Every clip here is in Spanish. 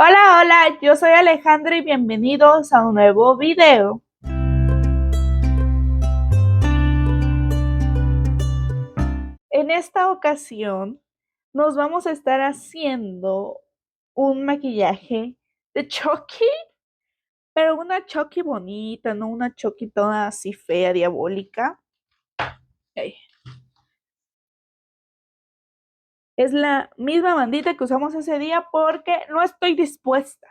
Hola, hola, yo soy Alejandra y bienvenidos a un nuevo video. En esta ocasión nos vamos a estar haciendo un maquillaje de Chucky, pero una Chucky bonita, no una Chucky toda así fea, diabólica. Ay. Es la misma bandita que usamos ese día porque no estoy dispuesta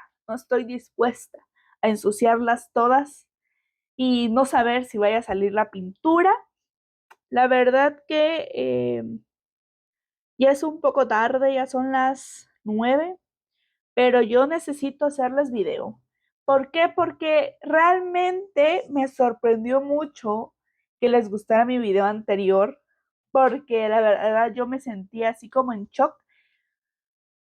a ensuciarlas todas y no saber si vaya a salir la pintura. La verdad que ya es un poco tarde, ya son las 9, pero yo necesito hacerles video. ¿Por qué? Porque realmente me sorprendió mucho que les gustara mi video anterior, porque la verdad yo me sentía así como en shock,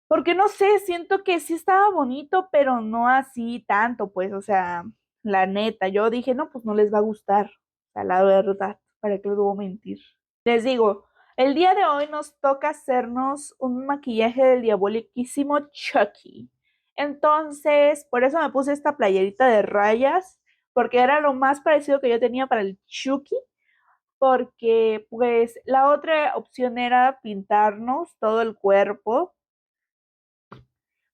porque no sé, siento que sí estaba bonito, pero no así tanto, pues, o sea, la neta, yo dije, no, pues no les va a gustar, o sea, la verdad, ¿para qué les voy a mentir? Les digo, el día de hoy nos toca hacernos un maquillaje del diaboliquísimo Chucky. Entonces, por eso me puse esta playerita de rayas, porque era lo más parecido que yo tenía para el Chucky, porque pues la otra opción era pintarnos todo el cuerpo,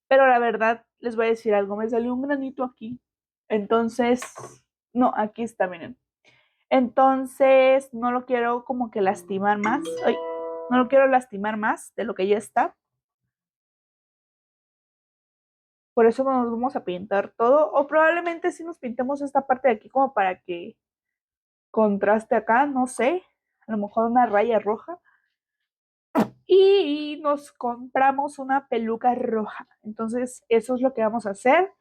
pero la verdad, les voy a decir algo, me salió un granito aquí. Entonces, no, aquí está, miren. Entonces, no lo quiero como que lastimar más. Ay, no lo quiero lastimar más de lo que ya está. Por eso nos vamos a pintar todo. O probablemente sí nos pintemos esta parte de aquí como para que contraste acá, no sé. A lo mejor una raya roja. Y nos compramos una peluca roja. Entonces, eso es lo que vamos a hacer.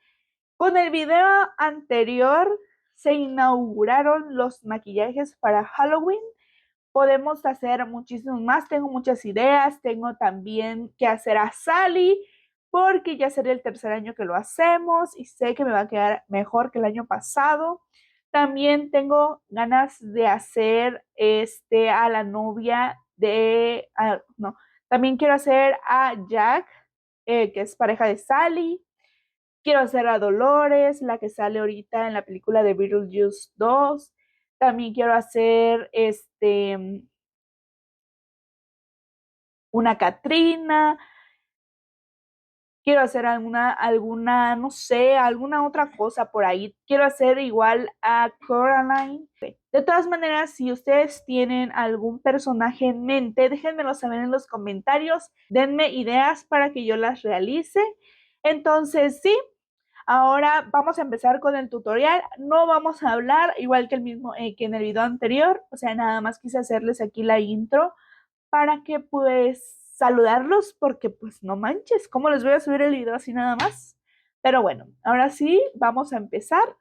Con el video anterior se inauguraron los maquillajes para Halloween. Podemos hacer muchísimos más, tengo muchas ideas, tengo también que hacer a Sally, porque ya sería el tercer año que lo hacemos y sé que me va a quedar mejor que el año pasado. También tengo ganas de hacer a la novia de, no, también quiero hacer a Jack, que es pareja de Sally. Quiero hacer a Dolores, la que sale ahorita en la película de Beetlejuice 2. También quiero hacer una Catrina, quiero hacer alguna, no sé, alguna otra cosa por ahí. Quiero hacer igual a Coraline. De todas maneras, si ustedes tienen algún personaje en mente, déjenmelo saber en los comentarios. Denme ideas para que yo las realice. Entonces, sí, ahora vamos a empezar con el tutorial. No vamos a hablar igual que el mismo que en el video anterior. O sea, nada más quise hacerles aquí la intro para que pues saludarlos porque pues no manches, ¿cómo les voy a subir el video así nada más? Pero bueno, ahora sí, vamos a empezar.